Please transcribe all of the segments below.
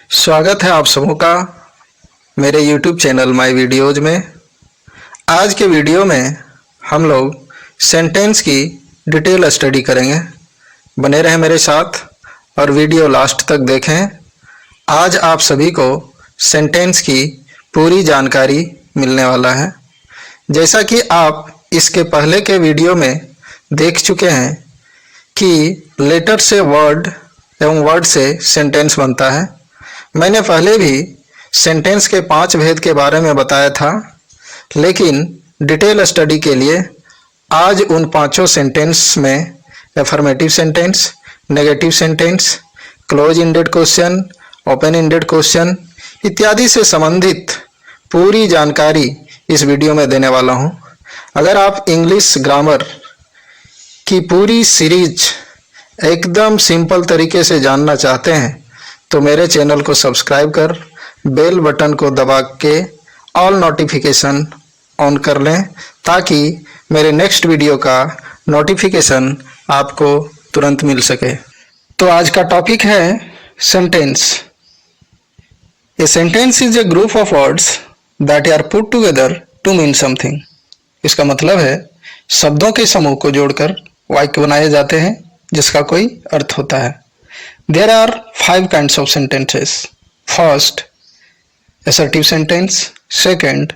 स्वागत है आप सबों का मेरे YouTube चैनल माय वीडियोज़ में। आज के वीडियो में हम लोग सेंटेंस की डिटेल स्टडी करेंगे। बने रहें मेरे साथ और वीडियो लास्ट तक देखें। आज आप सभी को सेंटेंस की पूरी जानकारी मिलने वाला है। जैसा कि आप इसके पहले के वीडियो में देख चुके हैं कि लेटर से वर्ड एवं वर्ड से सेंटेंस बनता है। मैंने पहले भी सेंटेंस के 5 भेद के बारे में बताया था, लेकिन डिटेल स्टडी के लिए आज उन 5 सेंटेंस में affirmative sentence, negative sentence, close ended question, open ended question इत्यादि से संबंधित पूरी जानकारी इस वीडियो में देने वाला हूं। अगर आप इंग्लिश ग्रामर की पूरी सीरीज एकदम सिंपल तरीके से जानना चाहते हैं तो मेरे चैनल को सब्सक्राइब कर बेल बटन को दबा के ऑल नोटिफिकेशन ऑन कर लें ताकि मेरे नेक्स्ट वीडियो का नोटिफिकेशन आपको तुरंत मिल सके। तो आज का टॉपिक है sentence. A sentence is a group of words that are put together to mean something. इसका मतलब है शब्दों के समूह को जोड़कर वाक्य बनाए जाते हैं जिसका कोई अर्थ होता है। There are 5 kinds of sentences. First, assertive sentence. Second,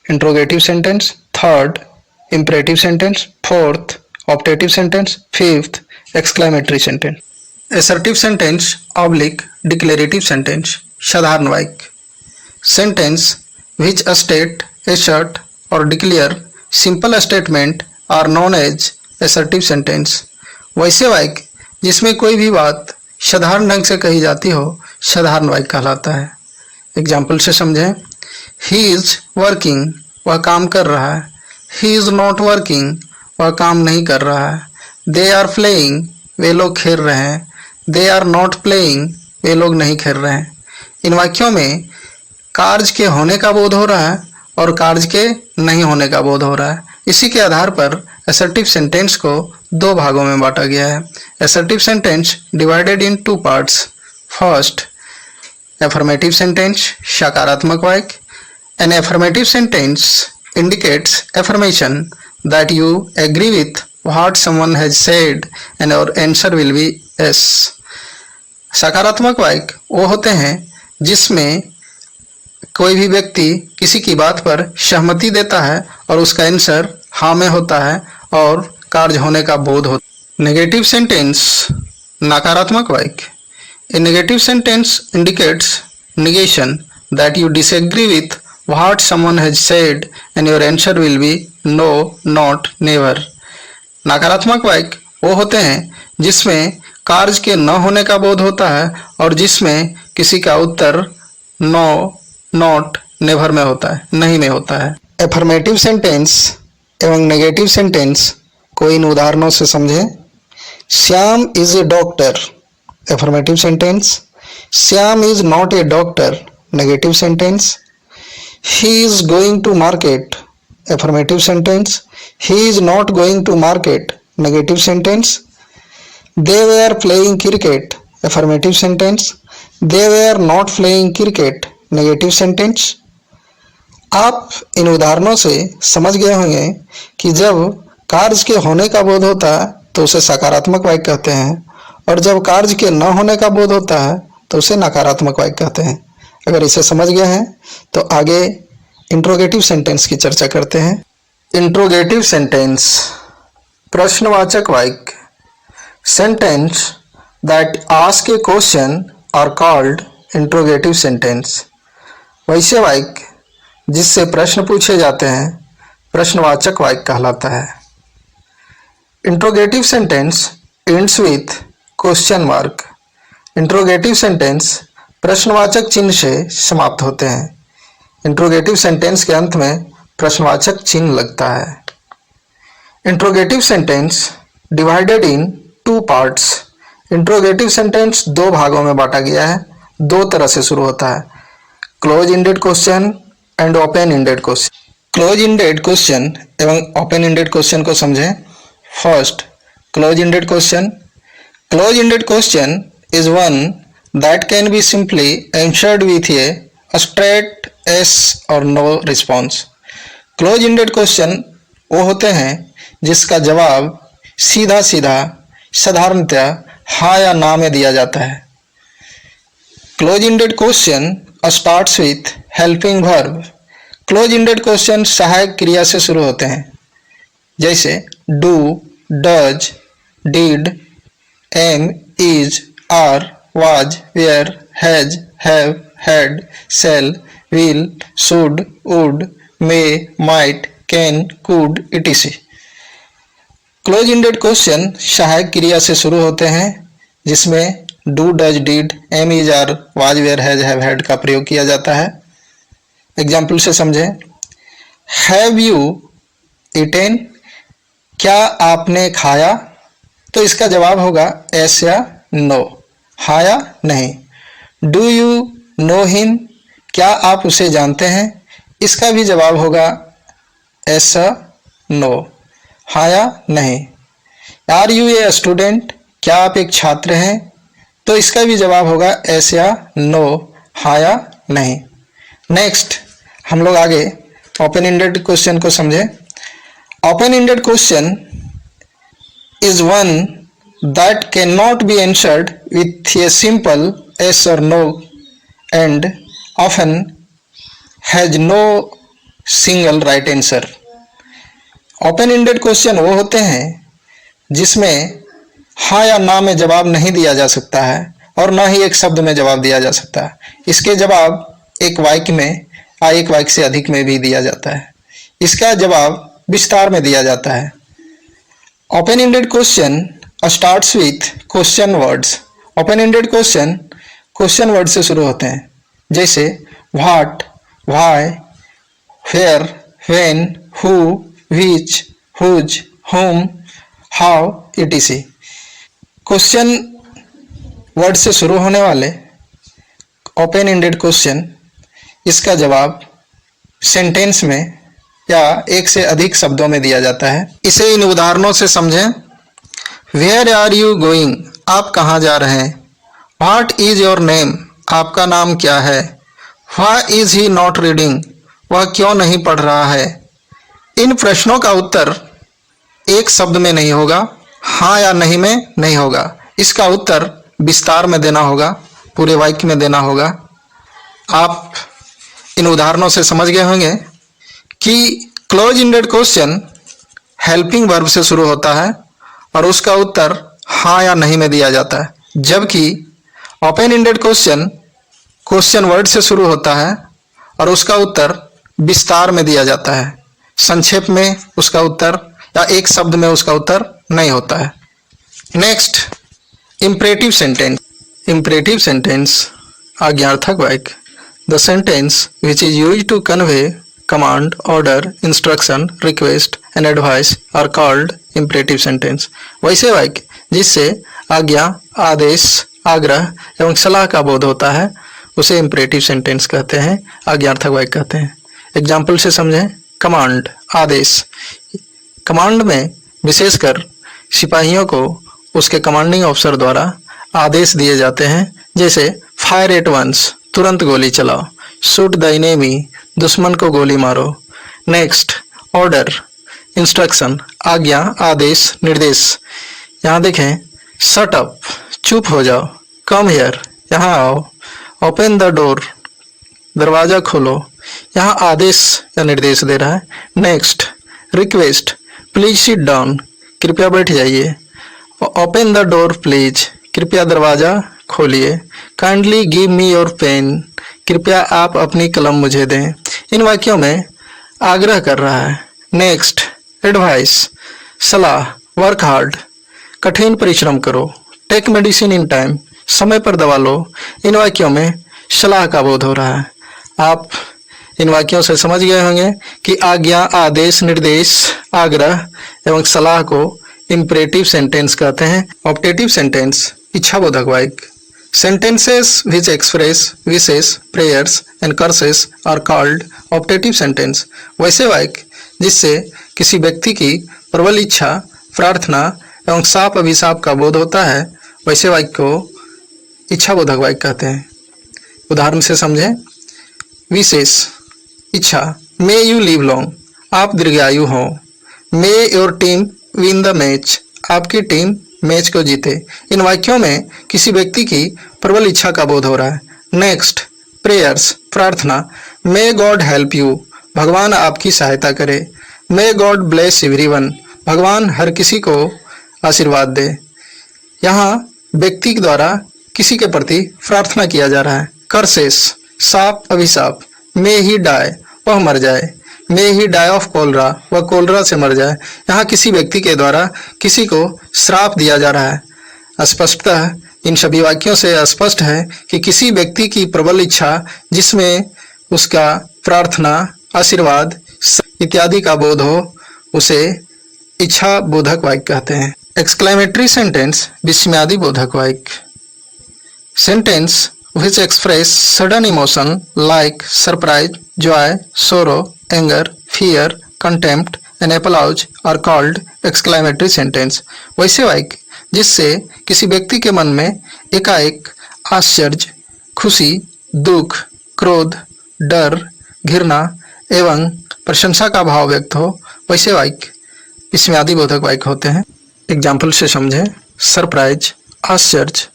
interrogative sentence. Third, imperative sentence. Fourth, optative sentence. Fifth, exclamatory sentence. Assertive sentence oblique declarative sentence. साधारण वाक्य sentence which state, assert or declare simple statement are known as assertive sentence. वैसे वाक्य जिसमें कोई भी बात साधारण ढंग से कही जाती हो साधारण वाक्य कहलाता है। एग्जाम्पल से समझें। ही इज वर्किंग, वह काम कर रहा है। ही इज नॉट वर्किंग, वह काम नहीं कर रहा है। दे आर प्लेइंग, वे लोग खेल रहे हैं। दे आर नॉट प्लेइंग, वे लोग नहीं खेल रहे हैं। इन वाक्यों में कार्य के होने का बोध हो रहा है और कार्य के नहीं होने का बोध हो रहा है। इसी के आधार पर असर्टिव सेंटेंस को 2 भागों में बांटा गया है। Assertive sentence divided in 2 parts. First, affirmative sentence सकारात्मक वाक्य। An affirmative sentence indicates affirmation that you agree with what someone has said and your answer will be yes. सकारात्मक वाक्य वो होते हैं जिसमें कोई भी व्यक्ति किसी की बात पर सहमति देता है और उसका आंसर हाँ में होता है और कार्य होने का बोध होता है। नेगेटिव सेंटेंस नकारात्मक वाक्य। A negative sentence indicates negation that you disagree with what someone has said and your answer will be no, not, never. नकारात्मक वाक्य वो होते हैं जिसमें कार्य के न होने का बोध होता है और जिसमें किसी का उत्तर नो, नॉट, नेवर में होता है, नहीं में होता है। एफर्मेटिव सेंटेंस एवं नेगेटिव सेंटेंस को इन उदाहरणों से समझें। Shyam is a doctor, affirmative sentence. Shyam is not a doctor, negative sentence. He is going to market, affirmative sentence. He is not going to market, negative sentence. They were playing cricket, affirmative sentence. They were not playing cricket, negative sentence. आप इन उदाहरणों से समझ गए होंगे कि जब कार्य के होने का बोध होता है तो उसे सकारात्मक वाक्य कहते हैं और जब कार्य के न होने का बोध होता है तो उसे नकारात्मक वाक्य कहते हैं। अगर इसे समझ गए हैं तो आगे इंट्रोगेटिव सेंटेंस की चर्चा करते हैं। इंट्रोगेटिव सेंटेंस प्रश्नवाचक वाक्य। Sentence that ask a question are called interrogative sentence. वैसे वाक्य जिससे प्रश्न पूछे जाते हैं प्रश्नवाचक वाक्य कहलाता है। Interrogative sentence ends with question mark. Interrogative sentence प्रश्नवाचक चिन्ह से समाप्त होते हैं। इंट्रोगेटिव सेंटेंस के अंत में प्रश्नवाचक चिन्ह लगता है। Interrogative sentence divided in 2 parts. Interrogative sentence 2 भागों में बांटा गया है। 2 तरह से शुरू होता है, close ended question and open ended question. Close ended question एवं ओपन इंडेड क्वेश्चन को समझें। First, close ended question. Close ended question is one that can be simply answered with a straight yes or no response. Close ended question वो होते हैं जिसका जवाब सीधा सीधा साधारणतः हाँ या ना में दिया जाता है. Close ended question starts with helping verb. Close ended question सहायक क्रिया से शुरू होते हैं, जैसे do, does, did, am, is, are, was, were, has, have, had, shall, will, should, would, may, might, can, could, etc. Close ended question सहायक क्रिया से शुरू होते हैं जिसमें do, does, did, am, is, are, was, were, has, have, had का प्रयोग किया जाता है. एग्जाम्पल से समझें. हैव यू ईटेन, क्या आपने खाया? तो इसका जवाब होगा एस या नो, हाँ या नहीं. डू यू नो हिम, क्या आप उसे जानते हैं? इसका भी जवाब होगा एस नो, हाँ या नहीं. आर यू ए स्टूडेंट, क्या आप एक छात्र हैं? तो इसका भी जवाब होगा एस या नो, हाँ या नहीं. नेक्स्ट हम लोग आगे ओपन इंडेड क्वेश्चन को समझें. Open ended question is one that can not be answered with a simple yes or no and often has no single right answer. Open ended question वो होते हैं जिसमें हाँ या ना में जवाब नहीं दिया जा सकता है और ना ही एक शब्द में जवाब दिया जा सकता है. इसके जवाब एक वाक्य में या एक वाक्य से अधिक में भी दिया जाता है. इसका जवाब विस्तार में दिया जाता है. Open ended question starts with question words. Open ended question word से शुरू होते हैं, जैसे what, why, where, when, who, which, whose, whom, how, etc. Question word से शुरू होने वाले ओपन इंडेड क्वेश्चन इसका जवाब सेंटेंस में या एक से अधिक शब्दों में दिया जाता है. इसे इन उदाहरणों से समझें. वेयर आर यू गोइंग, आप कहाँ जा रहे हैं? व्हाट इज योर नेम, आपका नाम क्या है? Why is he not reading, वह क्यों नहीं पढ़ रहा है? इन प्रश्नों का उत्तर एक शब्द में नहीं होगा, हाँ या नहीं में नहीं होगा. इसका उत्तर विस्तार में देना होगा, पूरे वाक्य में देना होगा. आप इन उदाहरणों से समझ गए होंगे कि close ended question helping verb से शुरू होता है और उसका उत्तर हाँ या नहीं में दिया जाता है, जबकि ओपन इंडेड क्वेश्चन वर्ड से शुरू होता है और उसका उत्तर विस्तार में दिया जाता है. संक्षेप में उसका उत्तर या एक शब्द में उसका उत्तर नहीं होता है. Next imperative sentence. Imperative sentence आज्ञार्थक वाक्य. The sentence which is used to convey command, order, instruction, request and advice are called imperative sentence. वैसे वाक्य जिससे आज्ञा, आदेश, आग्रह एवं सलाह का बोध होता है उसे imperative sentence कहते हैं, आज्ञार्थक वाक्य कहते हैं. एग्जाम्पल से समझें. कमांड, आदेश. कमांड में विशेषकर सिपाहियों को उसके कमांडिंग ऑफिसर द्वारा आदेश दिए जाते हैं, जैसे फायर एट वंस, तुरंत गोली चलाओ. शूट द एनिमी, दुश्मन को गोली मारो. नेक्स्ट ऑर्डर, इंस्ट्रक्शन, आज्ञा, आदेश, निर्देश. यहाँ देखें. शट अप, चुप हो जाओ. कम हियर, यहाँ आओ. ओपन द डोर, दरवाजा खोलो. यहाँ आदेश या निर्देश दे रहा है. Next request, please sit down, कृपया बैठ जाइए. ओपन द डोर प्लीज, कृपया दरवाजा खोलिए. Kindly give me your pen, कृपया आप अपनी कलम मुझे दें. इन वाक्यों में आग्रह कर रहा है. नेक्स्ट एडवाइस, सलाह. वर्क हार्ड, कठिन परिश्रम करो. टेक मेडिसिन इन टाइम, समय पर दवा लो. इन वाक्यों में सलाह का बोध हो रहा है. आप इन वाक्यों से समझ गए होंगे कि आज्ञा, आदेश, निर्देश, आग्रह एवं सलाह को इंपरेटिव सेंटेंस कहते हैं. ऑप्टेटिव सेंटेंस इच्छाबोधक वाक्य. Sentences which express wishes, prayers and curses are called optative sentence. वैसे वाक्य जिससे किसी व्यक्ति की प्रबल इच्छा, प्रार्थना एवं शाप अभिशाप का बोध होता है वैसे वाक्य को इच्छाबोधक वाक्य कहते हैं। उदाहरण से समझें। विशेष इच्छा, मे यू लिव लॉन्ग, आप दीर्घायु हो। मे your team win the match, आपकी टीम मैच को जीते। इन वाक्यों में किसी व्यक्ति की प्रबल इच्छा का बोध हो रहा है। नेक्स्ट, प्रेयर्स प्रार्थना, मे गॉड हेल्प यू, भगवान आपकी सहायता करे। मे गॉड ब्लेस एवरीवन, भगवान हर किसी को आशीर्वाद दे। यहाँ व्यक्ति के द्वारा किसी के प्रति प्रार्थना किया जा रहा है। कर्सेस शाप अभिशाप, मे ही डाई, वह मर जाए। मे ही डाई ऑफ कोलरा, वह कोलरा से मर जाए। यहाँ किसी व्यक्ति के द्वारा किसी को श्राप दिया जा रहा है। स्पष्टतः इन सभी वाक्यों से स्पष्ट है कि किसी व्यक्ति की प्रबल इच्छा जिसमें उसका प्रार्थना आशीर्वाद इत्यादि का बोध हो उसे इच्छा बोधक वाक्य कहते हैं। एक्सक्लेमेटरी सेंटेंस विस्मयादि बोधक वाक्य। Sentence which express sudden emotion like surprise, joy, sorrow, anger, fear, contempt and applause are called exclamatory sentence। वैसे वाक्य जिससे किसी व्यक्ति के मन में एकाएक आश्चर्य, खुशी, दुख, क्रोध, डर, घृणा एवं प्रशंसा का भाव व्यक्त हो, वैसे वाक्य विस्मयादि बोधक वाक्य होते हैं। एग्जाम्पल से समझें। सरप्राइज आश्चर्य,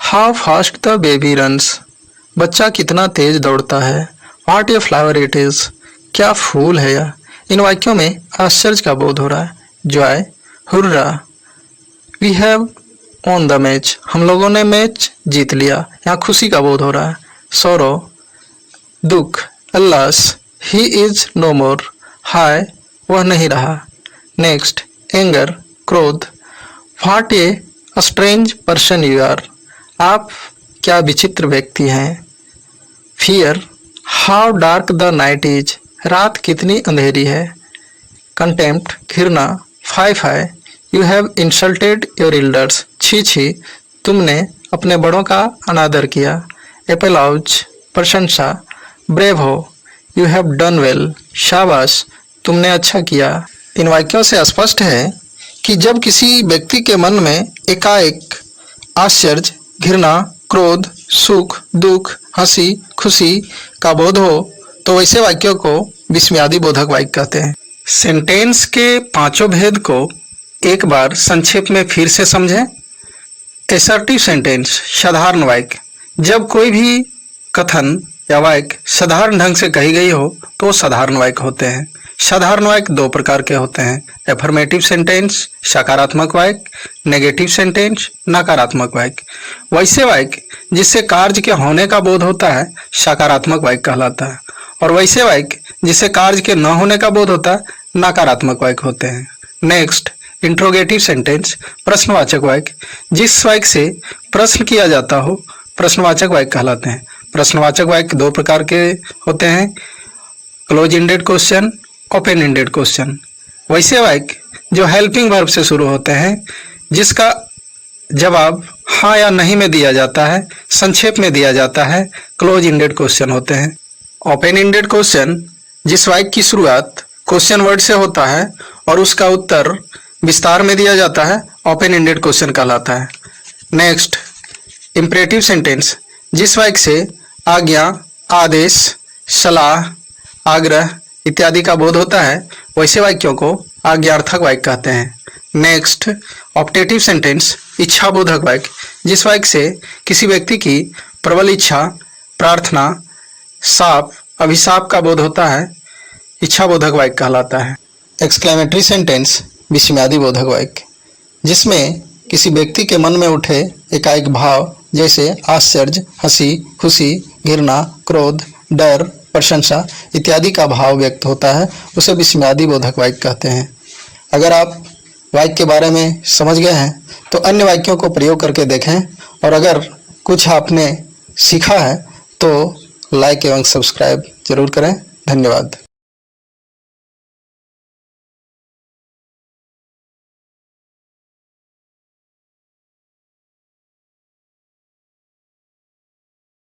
how fast the baby runs, बच्चा कितना तेज दौड़ता है। What a flower it is, क्या फूल है यह। इन वाक्यों में आश्चर्य का बोध हो रहा है। Joy hurrah, we have won the match, हम लोगों ने मैच जीत लिया, यहाँ खुशी का बोध हो रहा है। सोरो दुख, अल्लास, ही इज नो मोर, हाय वह नहीं रहा। नेक्स्ट, एंगर क्रोध, what a strange person you are, आप क्या विचित्र व्यक्ति हैं। Fear, how dark the night is, रात कितनी अंधेरी है। कंटेम्प्ट घृणा, fie fie, you have insulted your elders, छी छी तुमने अपने बड़ों का अनादर किया। एप्लॉज प्रशंसा, ब्रेव हो, यू हैव डन वेल, शाबाश तुमने अच्छा किया। इन वाक्यों से स्पष्ट है कि जब किसी व्यक्ति के मन में एकाएक आश्चर्य, घृणा, क्रोध, सुख, दुख, हंसी, खुशी का बोध हो तो वैसे वाक्यों को विस्मयादि बोधक वाक्य कहते हैं। सेंटेंस के पांचों भेद को एक बार संक्षेप में फिर से समझें। एसर्टिव सेंटेंस साधारण वाक्य, जब कोई भी कथन या वाक्य साधारण ढंग से कही गई हो तो साधारण वाक्य होते हैं। साधारण वाक्य दो प्रकार के होते हैं। एफर्मेटिव सेंटेंस सकारात्मक वाक्य, नेगेटिव सेंटेंस नकारात्मक वाक्य। वैसे वाक्य जिससे कार्य के होने का बोध होता है सकारात्मक वाक्य कहलाता है, और वैसे वाक्य जिससे कार्य के न होने का बोध होता है नकारात्मक वाक्य होते हैं। नेक्स्ट, इंट्रोगेटिव सेंटेंस प्रश्नवाचक वाक्य, जिस वाक्य से प्रश्न किया जाता हो प्रश्नवाचक वाक्य कहलाते हैं। प्रश्नवाचक वाक्य दो प्रकार के होते हैं, close ended question, open ended question. वैसे वाक्य जो हेल्पिंग वर्ब से शुरू होते हैं जिसका जवाब हाँ या नहीं में दिया जाता है, संक्षेप में दिया जाता है, क्लोज एंडेड क्वेश्चन होते हैं। ओपन एंडेड क्वेश्चन जिस वाक्य की शुरुआत क्वेश्चन वर्ड से होता है और उसका उत्तर विस्तार में दिया जाता है, ओपन एंडेड क्वेश्चन कहलाता है। नेक्स्ट, इंपरेटिव सेंटेंस जिस वाक्य से आज्ञा, आदेश, सलाह, आग्रह इत्यादि का बोध होता है वैसे वाक्यों को आज्ञार्थक वाक्य कहते हैं। नेक्स्ट, ऑप्टेटिव सेंटेंस इच्छा बोधक वाक्य, जिस वाक्य से किसी व्यक्ति की प्रबल इच्छा, प्रार्थना, शाप, अभिशाप का बोध होता है, इच्छा बोधक वाक्य कहलाता है। एक्सक्लेमेटरी सेंटेंस विस्मयादि बोधक वाक्य, जिसमें किसी व्यक्ति के मन में उठे एकाएक भाव जैसे आश्चर्य, हंसी, खुशी, घृणा, क्रोध, डर, प्रशंसा इत्यादि का भाव व्यक्त होता है, उसे विस्मयादि बोधक वाक्य कहते हैं। अगर आप वाक्य के बारे में समझ गए हैं तो अन्य वाक्यों को प्रयोग करके देखें, और अगर कुछ आपने सीखा है तो लाइक एवं सब्सक्राइब जरूर करें। धन्यवाद।